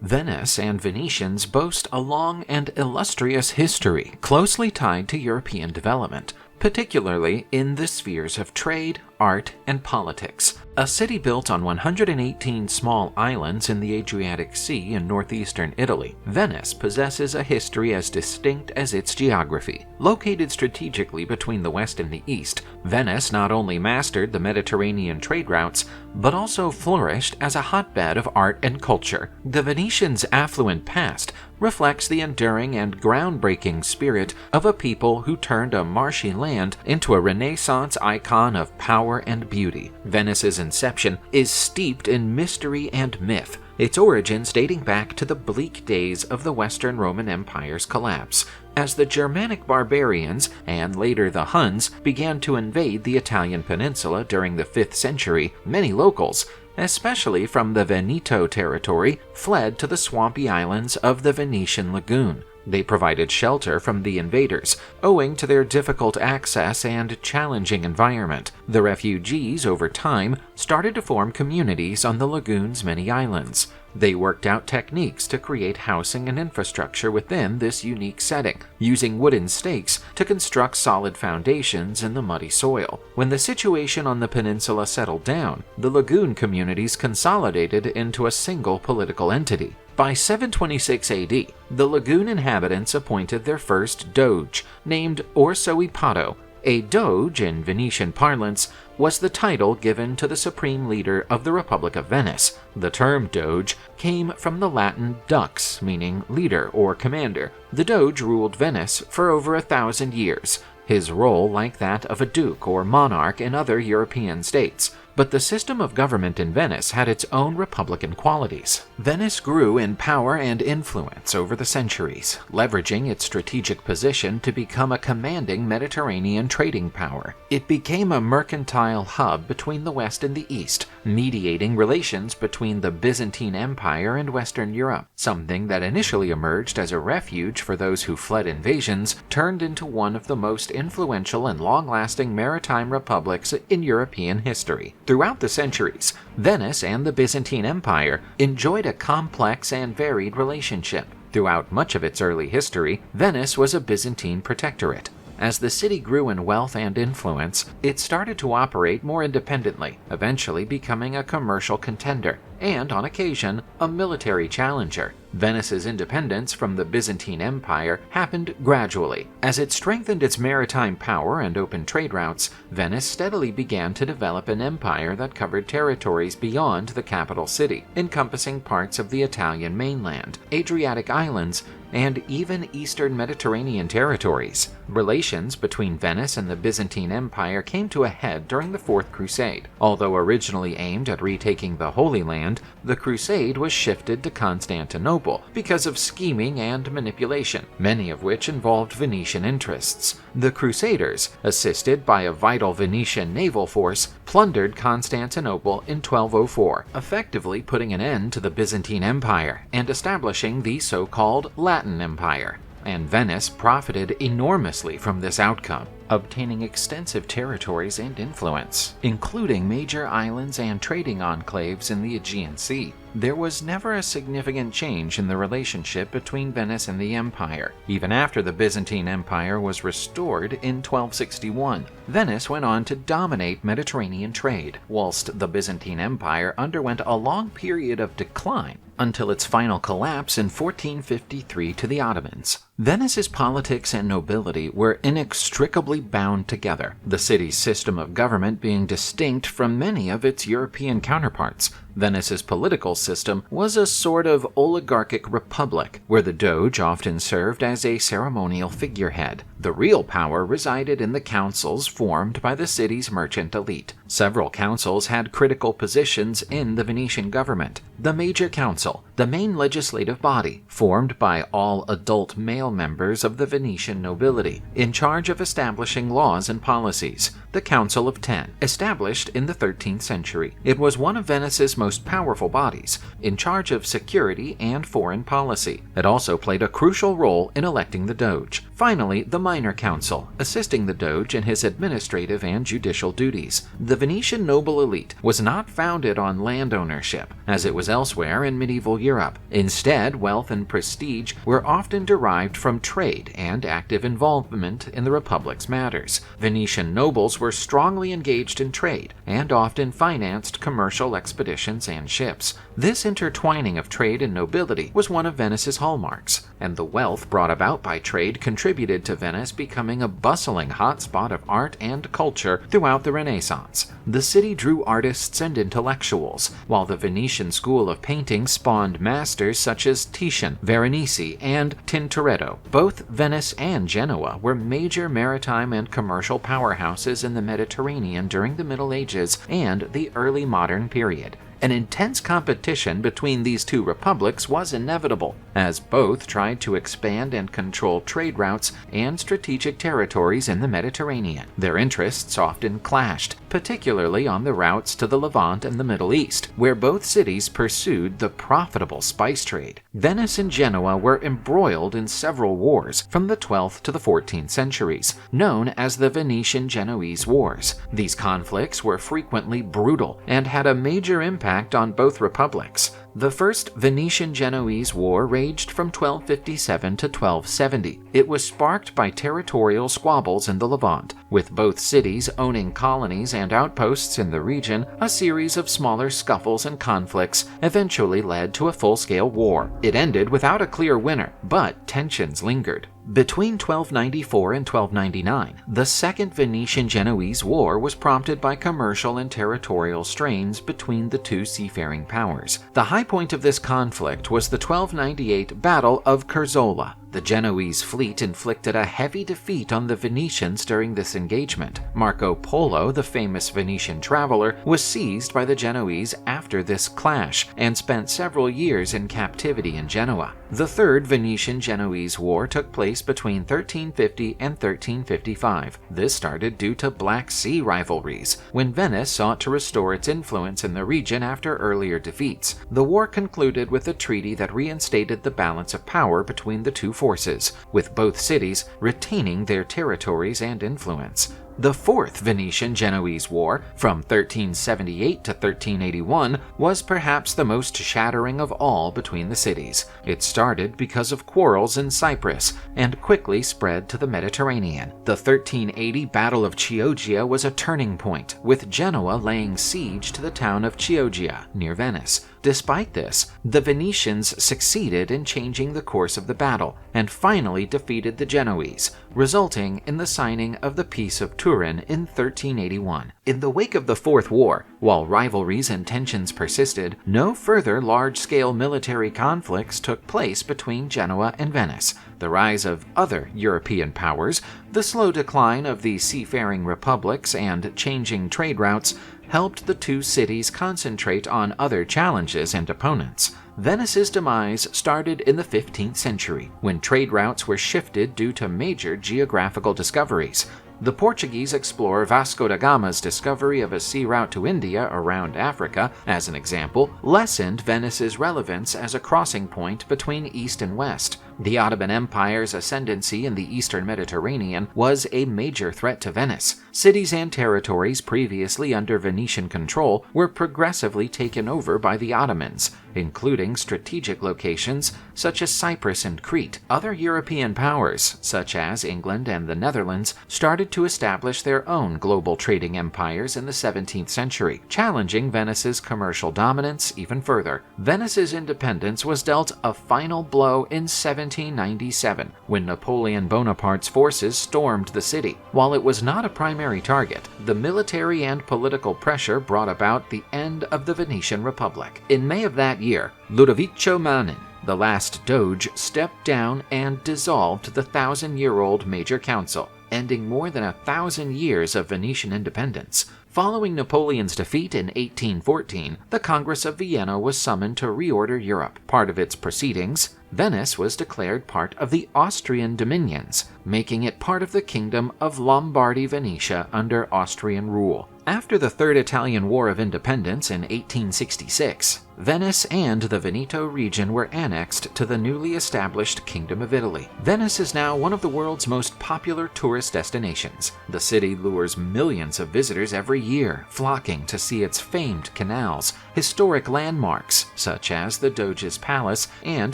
Venice and Venetians boast a long and illustrious history closely tied to European development, particularly in the spheres of trade, art, and politics. A city built on 118 small islands in the Adriatic Sea in northeastern Italy, Venice possesses a history as distinct as its geography. Located strategically between the west and the east, Venice not only mastered the Mediterranean trade routes, but also flourished as a hotbed of art and culture. The Venetians' affluent past reflects the enduring and groundbreaking spirit of a people who turned a marshy land into a Renaissance icon of power and beauty. Venice's inception is steeped in mystery and myth, its origins dating back to the bleak days of the Western Roman Empire's collapse. As the Germanic barbarians, and later the Huns, began to invade the Italian peninsula during the 5th century, many locals, especially from the Veneto territory, fled to the swampy islands of the Venetian lagoon. They provided shelter from the invaders, owing to their difficult access and challenging environment. The refugees, over time, started to form communities on the lagoon's many islands. They worked out techniques to create housing and infrastructure within this unique setting, using wooden stakes to construct solid foundations in the muddy soil. When the situation on the peninsula settled down, the lagoon communities consolidated into a single political entity. By 726 AD, the lagoon inhabitants appointed their first doge, named Orso-i-Pato. A doge, in Venetian parlance, was the title given to the supreme leader of the Republic of Venice. The term doge came from the Latin dux, meaning leader or commander. The doge ruled Venice for over 1,000 years, his role like that of a duke or monarch in other European states. But the system of government in Venice had its own republican qualities. Venice grew in power and influence over the centuries, leveraging its strategic position to become a commanding Mediterranean trading power. It became a mercantile hub between the West and the East, mediating relations between the Byzantine Empire and Western Europe. Something that initially emerged as a refuge for those who fled invasions turned into one of the most influential and long-lasting maritime republics in European history. Throughout the centuries, Venice and the Byzantine Empire enjoyed a complex and varied relationship. Throughout much of its early history, Venice was a Byzantine protectorate. As the city grew in wealth and influence, it started to operate more independently, eventually becoming a commercial contender, and, on occasion, a military challenger. Venice's independence from the Byzantine Empire happened gradually. As it strengthened its maritime power and opened trade routes, Venice steadily began to develop an empire that covered territories beyond the capital city, encompassing parts of the Italian mainland, Adriatic islands, and even eastern Mediterranean territories. Relations between Venice and the Byzantine Empire came to a head during the Fourth Crusade. Although originally aimed at retaking the Holy Land, the crusade was shifted to Constantinople because of scheming and manipulation, many of which involved Venetian interests. The Crusaders, assisted by a vital Venetian naval force, plundered Constantinople in 1204, effectively putting an end to the Byzantine Empire and establishing the so-called Latin Empire. And Venice profited enormously from this outcome, obtaining extensive territories and influence, including major islands and trading enclaves in the Aegean Sea. There was never a significant change in the relationship between Venice and the empire. Even after the Byzantine Empire was restored in 1261, Venice went on to dominate Mediterranean trade, whilst the Byzantine Empire underwent a long period of decline until its final collapse in 1453 to the Ottomans. Venice's politics and nobility were inextricably bound together, the city's system of government being distinct from many of its European counterparts. Venice's political system was a sort of oligarchic republic, where the doge often served as a ceremonial figurehead. The real power resided in the councils formed by the city's merchant elite. Several councils had critical positions in the Venetian government. The Major Council, the main legislative body, formed by all adult male members of the Venetian nobility, in charge of establishing laws and policies. the Council of Ten, established in the 13th century. It was one of Venice's most powerful bodies, in charge of security and foreign policy. It also played a crucial role in electing the Doge. Finally, the Minor Council, assisting the Doge in his administrative and judicial duties. The Venetian noble elite was not founded on land ownership, as it was elsewhere in medieval Europe. Instead, wealth and prestige were often derived from trade and active involvement in the Republic's matters. Venetian nobles were strongly engaged in trade and often financed commercial expeditions and ships. This intertwining of trade and nobility was one of Venice's hallmarks, and the wealth brought about by trade contributed to Venice becoming a bustling hotspot of art and culture throughout the Renaissance. The city drew artists and intellectuals, while the Venetian school of painting spawned masters such as Titian, Veronese, and Tintoretto. Both Venice and Genoa were major maritime and commercial powerhouses in the Mediterranean during the Middle Ages and the early modern period. An intense competition between these two republics was inevitable, as both tried to expand and control trade routes and strategic territories in the Mediterranean. Their interests often clashed, particularly on the routes to the Levant and the Middle East, where both cities pursued the profitable spice trade. Venice and Genoa were embroiled in several wars from the 12th to the 14th centuries, known as the Venetian-Genoese Wars. These conflicts were frequently brutal and had a major impact on both republics. The First Venetian-Genoese War raged from 1257 to 1270. It was sparked by territorial squabbles in the Levant, with both cities owning colonies and outposts in the region. A series of smaller scuffles and conflicts eventually led to a full-scale war. It ended without a clear winner, but tensions lingered. Between 1294 and 1299, the Second Venetian-Genoese War was prompted by commercial and territorial strains between the two seafaring powers. The high point of this conflict was the 1298 Battle of Curzola. The Genoese fleet inflicted a heavy defeat on the Venetians during this engagement. Marco Polo, the famous Venetian traveler, was seized by the Genoese after this clash and spent several years in captivity in Genoa. The Third Venetian-Genoese War took place between 1350 and 1355. This started due to Black Sea rivalries, when Venice sought to restore its influence in the region after earlier defeats. The war concluded with a treaty that reinstated the balance of power between the two forces, with both cities retaining their territories and influence. The Fourth Venetian-Genoese War, from 1378 to 1381, was perhaps the most shattering of all between the cities. It started because of quarrels in Cyprus and quickly spread to the Mediterranean. The 1380 Battle of Chioggia was a turning point, with Genoa laying siege to the town of Chioggia, near Venice. Despite this, the Venetians succeeded in changing the course of the battle and finally defeated the Genoese, resulting in the signing of the Peace of Turin in 1381. In the wake of the Fourth War, while rivalries and tensions persisted, no further large-scale military conflicts took place between Genoa and Venice. The rise of other European powers, the slow decline of the seafaring republics, and changing trade routes helped the two cities concentrate on other challenges and opponents. Venice's demise started in the 15th century, when trade routes were shifted due to major geographical discoveries. The Portuguese explorer Vasco da Gama's discovery of a sea route to India around Africa, as an example, lessened Venice's relevance as a crossing point between East and West. The Ottoman Empire's ascendancy in the eastern Mediterranean was a major threat to Venice. Cities and territories previously under Venetian control were progressively taken over by the Ottomans, including strategic locations such as Cyprus and Crete. Other European powers, such as England and the Netherlands, started to establish their own global trading empires in the 17th century, challenging Venice's commercial dominance even further. Venice's independence was dealt a final blow in 1797, when Napoleon Bonaparte's forces stormed the city. While it was not a primary target, the military and political pressure brought about the end of the Venetian Republic. In May of that year, Ludovico Manin, the last Doge, stepped down and dissolved the 1,000-year-old Major Council. ending more than 1,000 years of Venetian independence. Following Napoleon's defeat in 1814, the Congress of Vienna was summoned to reorder Europe. Part of its proceedings, Venice was declared part of the Austrian dominions, making it part of the Kingdom of Lombardy-Venetia under Austrian rule. After the Third Italian War of Independence in 1866, Venice and the Veneto region were annexed to the newly established Kingdom of Italy. Venice is now one of the world's most popular tourist destinations. The city lures millions of visitors every year, flocking to see its famed canals, historic landmarks such as the Doge's Palace and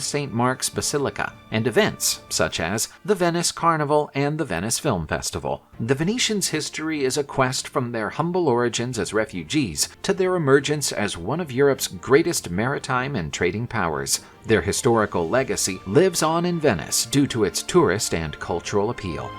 St. Mark's Basilica, and events such as the Venice Carnival and the Venice Film Festival. The Venetians' history is a quest from their humble origins as refugees to their emergence as one of Europe's greatest maritime and trading powers. Their historical legacy lives on in Venice due to its tourist and cultural appeal.